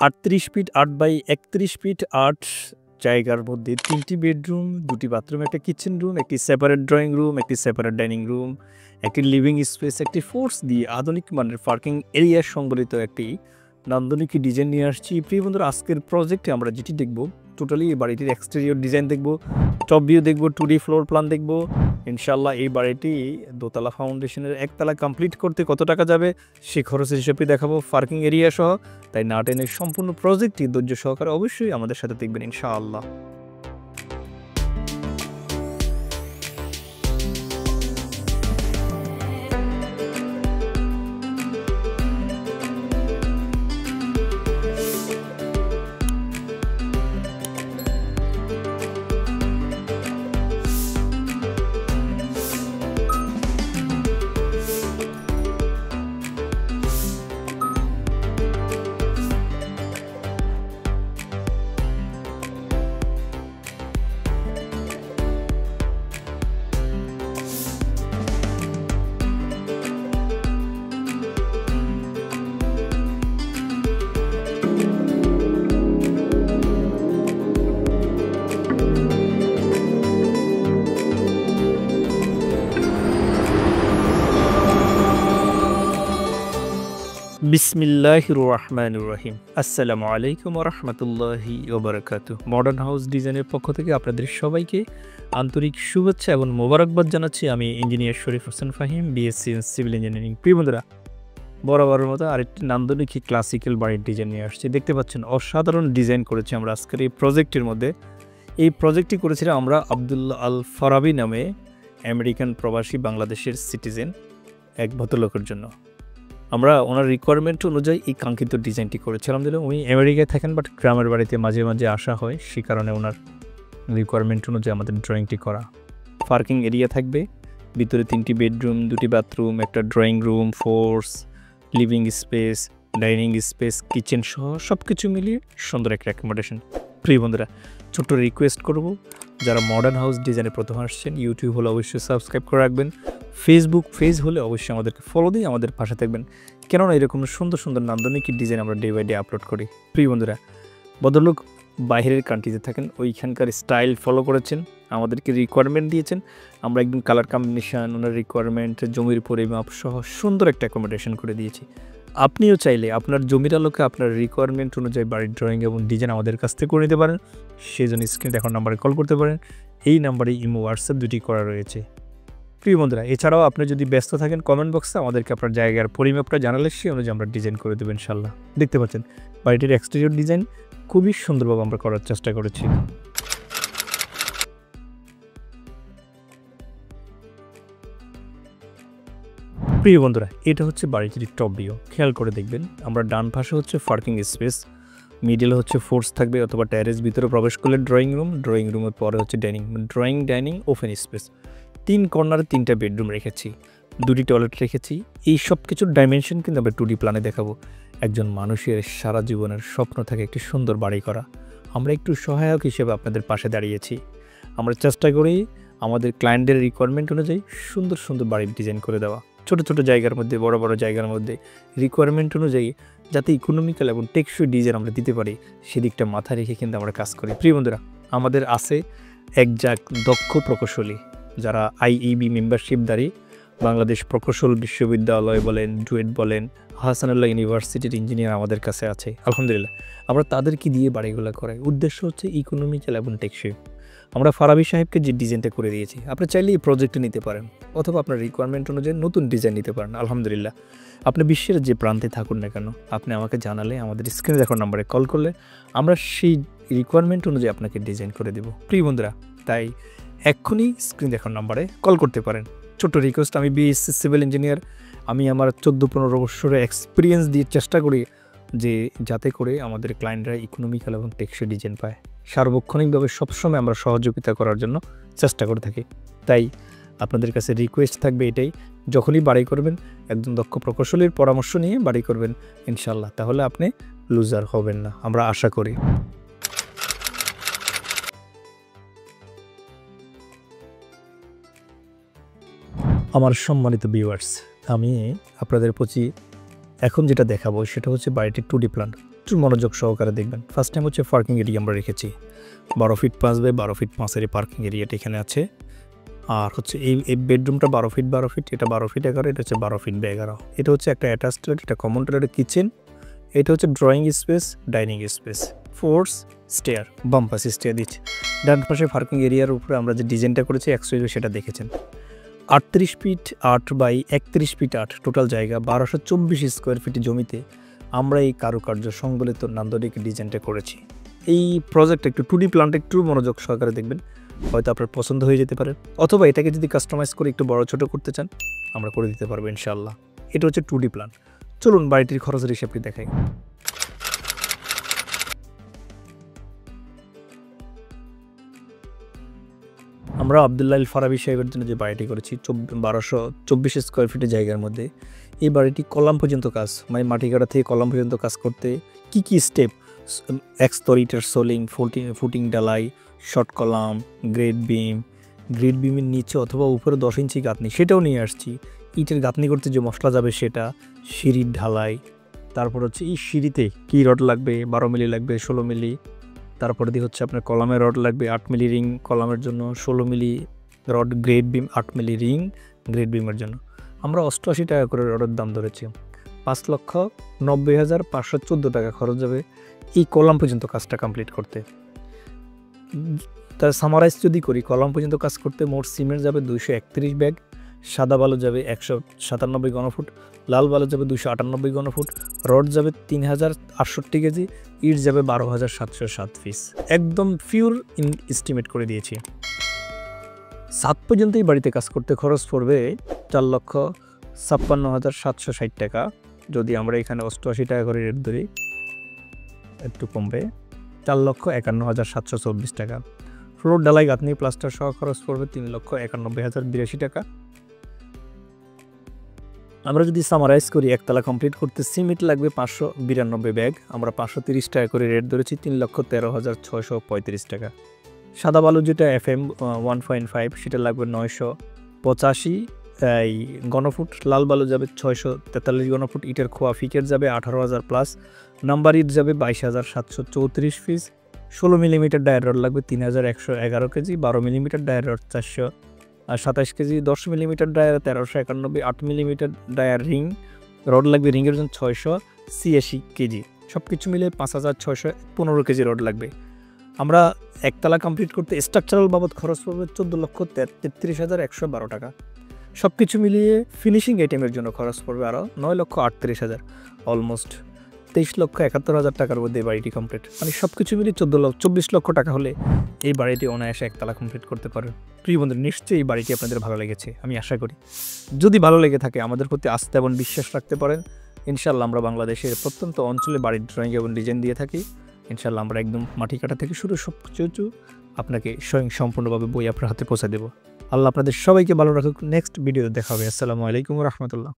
38 fit 8 by 31 fit 8 জায়গার মধ্যে 3টি বেডরুম, 2টি বাথরুম, একটা কিচেন রুম, একটি সেপারেট ড্রয়িং রুম, একটি সেপারেট ডাইনিং রুম, একটি লিভিং স্পেস, একটি ফোর্স দিয়ে আধুনিক মানের পার্কিং এরিয়া সংবলিত একটি নান্দনিক ডিজাইন নিয়ে আসছি। প্রিয় বন্ধুরা, আজকের প্রজেক্টে আমরা যেটি দেখব, টোটালি এই বাড়িটির এক্সটেরিয়র ডিজাইন দেখব, টপ ভিউ দেখব, 2D ফ্লোর প্ল্যান দেখব। ইনশাআল্লাহ এই বাড়িটি দোতলা ফাউন্ডেশনের একতলা কমপ্লিট করতে কত টাকা যাবে সে খরচের হিসাবে দেখাবো, পার্কিং এরিয়া সহ। তাই না টেনে সম্পূর্ণ প্রজেক্টটি ধৈর্য সহকারে অবশ্যই আমাদের সাথে দেখবেন ইনশাআল্লাহ। বিসমিল্লাহির রহমানির রহিম। আসসালামু আলাইকুম ওয়া রাহমাতুল্লাহি ওয়া বারাকাতুহু। মডার্ন হাউস ডিজাইনের পক্ষ থেকে আপনাদের সবাইকে আন্তরিক শুভেচ্ছা এবং মোবারকবাদ জানাচ্ছি। আমি engineer Sharif Hossain Fahim, BSc in civil engineering. প্রিয় বন্ধুরা, বরাবরের মতো আরেকটি নান্দনিক ক্লাসিক্যাল বাড়ির ডিজাইন নিয়ে আসছি। দেখতে পাচ্ছেন অসাধারণ ডিজাইন করেছি আমরা আজকের এই প্রজেক্টের মধ্যে। এই প্রজেক্টটি করেছিলাম আমরা আব্দুল্লাহ আল ফারাবি নামে আমেরিকান প্রবাসী বাংলাদেশের সিটিজেন এক ভদ্রলোকের জন্য। আমরা ওনার রিকোয়ারমেন্ট অনুযায়ী এই কাঙ্ক্ষিত ডিজাইনটি করেছিলাম। দিলে উনি আমেরিকায় থাকেন, বাট গ্রামের বাড়িতে মাঝে মাঝে আসা হয়, সে কারণে ওনার রিকোয়ারমেন্ট অনুযায়ী আমাদের ড্রয়িংটি করা। পার্কিং এরিয়া থাকবে, ভিতরে 3টি বেডরুম, 2টি বাথরুম, একটা drawing room, force, living space, dining space, kitchen সহ সব কিছু মিলিয়ে সুন্দর একটা অ্যাকোমোডেশন। প্রিয় বন্ধুরা, ছোট্ট রিকোয়েস্ট করব, যারা মডার্ন হাউস ডিজাইনে প্রথম আসছেন, ইউটিউব হলে অবশ্যই সাবস্ক্রাইব করে রাখবেন, ফেসবুক পেজ হলে অবশ্যই আমাদেরকে ফলো দিয়ে আমাদের পাশে থাকবেন, কেননা এরকম সুন্দর সুন্দর নান্দনিক ডিজাইন আমরা ডে বাই ডে আপলোড করি। প্রিয় বন্ধুরা, ভদ্রলোক বাইরের কান্ট্রিতে থাকেন, ওইখানকার স্টাইল ফলো করেছেন, আমাদেরকে রিকোয়ারমেন্ট দিয়েছেন, আমরা একদম কালার কম্বিনেশান, ওনার রিকোয়ারমেন্ট, জমির পরিমাপ সহ সুন্দর একটা অ্যাকোমোডেশন করে দিয়েছি। আপনিও চাইলে আপনার জমির আলোকে আপনার রিকোয়ারমেন্ট অনুযায়ী বাড়ির ড্রয়িং এবং ডিজাইন আমাদের কাছ থেকে করে নিতে পারেন। সেই জন্য স্ক্রিনে দেখার নাম্বারে কল করতে পারেন। এই নাম্বারে ইমো, হোয়াটসঅ্যাপ দুটি করা রয়েছে। প্রিয় বন্ধুরা, এছাড়াও আপনি যদি ব্যস্ত থাকেন, কমেন্ট বক্সে আমাদেরকে আপনার জায়গার পরিমাপটা জানালে সেই অনুযায়ী আমরা ডিজাইন করে দেবো ইনশাল্লাহ। দেখতে পাচ্ছেন বাড়িটির এক্সটেরিয়র ডিজাইন খুবই সুন্দরভাবে আমরা করার চেষ্টা করেছি। প্রিয় বন্ধুরা, এটা হচ্ছে বাড়িটির টপ ভিউ। খেয়াল করে দেখবেন, আমরা ডান পাশে হচ্ছে পার্কিং স্পেস, মিডিলে হচ্ছে ফোর্স থাকবে অথবা ট্যারেস, ভিতরে প্রবেশ করলে ড্রয়িং রুমের পরে হচ্ছে ডাইনিং ওপেন স্পেস। 3 কর্নারে 3টা বেডরুম রেখেছি, 2টি টয়লেট রেখেছি। এই সব কিছুর ডাইমেনশন কিন্তু আমরা 2D প্ল্যানে দেখাবো। একজন মানুষের সারা জীবনের স্বপ্ন থাকে একটি সুন্দর বাড়ি করা। আমরা একটু সহায়ক হিসেবে আপনাদের পাশে দাঁড়িয়েছি। আমরা চেষ্টা করি আমাদের ক্লায়েন্টের রিকোয়ারমেন্ট অনুযায়ী সুন্দর সুন্দর বাড়ির ডিজাইন করে দেওয়া, ছোট ছোট জায়গার মধ্যে, বড় বড় জায়গার মধ্যে, রিকোয়ারমেন্ট অনুযায়ী যাতে ইকোনমিক্যাল এবং টেকসই ডিজাইন আমরা দিতে পারি সেদিকটা মাথায় রেখে কিন্তু আমরা কাজ করি। প্রিয় বন্ধুরা, আমাদের আছে একজাক দক্ষ প্রকৌশলী, যারা IEB মেম্বারশিপধারী, বাংলাদেশ প্রকৌশল বিশ্ববিদ্যালয় বলেন, ডুয়েট বলেন, হাসানুল্লাহ ইউনিভার্সিটির ইঞ্জিনিয়ার আমাদের কাছে আছে। আলহামদুলিল্লাহ, আমরা তাদেরকে দিয়ে বাড়িগুলো করাই। উদ্দেশ্য হচ্ছে ইকোনমিক্যাল এবং টেকসই। আমরা ফারাবি সাহেবকে যে ডিজাইনটা করে দিয়েছি, আপনি চাইলে এই প্রজেক্টে নিতে পারেন, অথবা আপনার রিকোয়ারমেন্ট অনুযায়ী নতুন ডিজাইন নিতে পারেন। আলহামদুলিল্লাহ, আপনি বিশ্বের যে প্রান্তে থাকুন না কেন, আপনি আমাকে জানালে, আমাদের স্ক্রিনে দেখার নাম্বারে কল করলে আমরা সেই রিকোয়ারমেন্ট অনুযায়ী আপনাকে ডিজাইন করে দেব। প্রিয় বন্ধুরা, তাই এক্ষুনি স্ক্রিন দেখার নাম্বারে কল করতে পারেন। ছোট্ট রিকোয়েস্ট, আমি বিএসসি সিভিল ইঞ্জিনিয়ার, আমি আমার 14-15 বছরের এক্সপিরিয়েন্স দিয়ে চেষ্টা করি যে যাতে করে আমাদের ক্লায়েন্টরা ইকোনমিক্যাল এবং টেকসই ডিজাইন পায়। সার্বক্ষণিকভাবে সবসময় আমরা সহযোগিতা করার জন্য চেষ্টা করে থাকি। তাই আপনাদের কাছে রিকোয়েস্ট থাকবে এটাই, যখনই বাড়ি করবেন একজন দক্ষ প্রকৌশলীর পরামর্শ নিয়ে বাড়ি করবেন ইনশাল্লাহ, তাহলে আপনি লুজার হবেন না, আমরা আশা করি। আমার সম্মানিত ভিউয়ার্স, আমি আপনাদের প্রতি এখন যেটা দেখাবো সেটা হচ্ছে বাড়িটির 2D প্ল্যান। একটু মনোযোগ সহকারে দেখবেন। ফার্স্ট টাইম হচ্ছে পার্কিং এরিয়া আমরা রেখেছি 12 ফিট 5 বাই 12 ফিট 5-এর পার্কিং এরিয়াটা এখানে আছে। আর হচ্ছে এই বেডরুমটা 12 ফিট 12 ফিট, এটা 12 ফিট 11, এটা হচ্ছে 12 ফিট 11। এটা হচ্ছে একটা অ্যাটাচ টয়লেট, এটা কমন টয়লেট, কিচেন। এটা হচ্ছে drawing space, dining space, force stair, বাম্পাস স্টেয়ার দিচ্ছে। ডান পাশে পার্কিং এরিয়ার উপরে আমরা যে ডিজাইনটা করেছি এক্সওয়াইজে সেটা দেখেছেন। 38 ফিট 8 বাই 31 ফিট 8 টোটাল জায়গা, 1224 স্কোয়ার ফিট জমিতে আমরা এই কারুকার্য সংবলিত নান্দনিক ডিজাইনটা করেছি। এই প্রজেক্ট একটু 2D প্ল্যানটা একটু মনোযোগ সহকারে দেখবেন, হয়তো আপনার পছন্দ হয়ে যেতে পারে। অথবা এটাকে যদি কাস্টমাইজ করে একটু বড় ছোট করতে চান আমরা করে দিতে পারবো ইনশাআল্লাহ। এটা হচ্ছে 2D প্ল্যান। চলুন বাড়িটির খরচের হিসাবটি দেখাই। আমরা আব্দুল্লাহ আল ফারাবি সাহেবের জন্য যে বাড়িটি করেছি 1224 স্কোয়ার ফিটের জায়গার মধ্যে, এই বাড়িটি কলাম পর্যন্ত কাজ, মানে মাটি কাটা থেকে কলাম পর্যন্ত কাজ করতে কি স্টেপ, একস্তর ইটের সোলিং, ফুটিং ডালাই, শর্ট কলাম, গ্রেড বিমের নিচে অথবা উপরে 10 ইঞ্চি গাঁথনি সেটাও নিয়ে আসছি। ইটের গাঁথনি করতে যে মশলা যাবে সেটা, সিঁড়ির ঢালাই, তারপর হচ্ছে এই সিঁড়িতে কী রড লাগবে, 12 মিলি লাগবে, 16 মিলি, তারপরে দিয়ে হচ্ছে আপনার কলামের রড লাগবে 8 মিলি রিং কলামের জন্য, 16 মিলি রড গ্রেড বিম, 8 মিলি রিং গ্রেড বিমের জন্য। আমরা 88 টাকা করে রডের দাম ধরেছি। 5,90,514 টাকা খরচ যাবে এই কলাম পর্যন্ত কাজটা কমপ্লিট করতে। তার সামারাইজ যদি করি, কলাম পর্যন্ত কাজ করতে মোট সিমেন্ট যাবে 231 ব্যাগ, সাদা বালু যাবে 197 ঘনফুট, লাল বালু যাবে 298 ঘনফুট, রড যাবে 3068 কেজি, ইট যাবে 12,707 পিস। একদম পিওর এস্টিমেট করে দিয়েছি। 7 পর্যন্ত এই বাড়িতে কাজ করতে খরচ পড়বে 4,56,760 টাকা। যদি আমরা এখানে 88 টাকা করে রেট ধরি একটু কমবে, 4,51,724 টাকা। ফ্লোর ডালাই গাঁথনি প্লাস্টার সহ খরচ পড়বে 3,91,082 টাকা। আমরা যদি সামারাইজ করি, একতলা কমপ্লিট করতে সিমেন্ট লাগবে 592 ব্যাগ, আমরা 530 টাকা করে রেট ধরেছি, 3,13,635 টাকা। সাদা বালু যেটা FM 1.5 সেটা লাগবে 985 ঘনফুট, লাল বালু যাবে 643 ঘনফুট, ইটের খোয়া ফিকেট যাবে 18,000 প্লাস, নাম্বার ইট যাবে 22,734 পিস, 16 মিলিমিটার ডায়ার রড লাগবে 3,111 কেজি, 12 মিলিমিটার ডায়ার রড 427 কেজি, 10 মিলিমিটার ডায়ার 1391, 8 মিলিমিটার ডায়ার রিং রড লাগবে, রিংয়ের জন্য 686 কেজি, সব কিছু মিলে 5,615 কেজি রড লাগবে। আমরা একতলা কমপ্লিট করতে স্ট্রাকচারাল বাবদ খরচ পড়বে 14,33,112 টাকা। সব কিছু মিলিয়ে ফিনিশিং আইটেমের জন্য খরচ পড়বে আরও 9,38,000, অলমোস্ট 23,71,000 টাকার মধ্যে এই বাড়িটি কমপ্লিট। মানে সব কিছু মিলিয়ে 24 লক্ষ টাকা হলে এই বাড়িটি অনায়াসে একতলা কমপ্লিট করতে পারেন। প্রিয় বন্ধু, নিশ্চয়ই এই বাড়িটি আপনাদের ভালো লেগেছে আমি আশা করি। যদি ভালো লেগে থাকে আমাদের প্রতি আস্থা এবং বিশ্বাস রাখতে পারেন। ইনশাল্লাহ আমরা বাংলাদেশের প্রত্যন্ত অঞ্চলে বাড়ির ড্রয়িং এবং ডিজাইন দিয়ে থাকি। ইনশাল্লাহ আমরা একদম মাটি কাটা থেকে শুরু সব কিছু আপনাকে স্বয়ং সম্পূর্ণভাবে বই আপনার হাতে পৌঁছে দেবো। আল্লাহ আপনাদের সবাইকে ভালো রাখুক। নেক্সট ভিডিওতে দেখা হবে। আসসালামু আলাইকুম ওয়া রাহমাতুল্লাহ।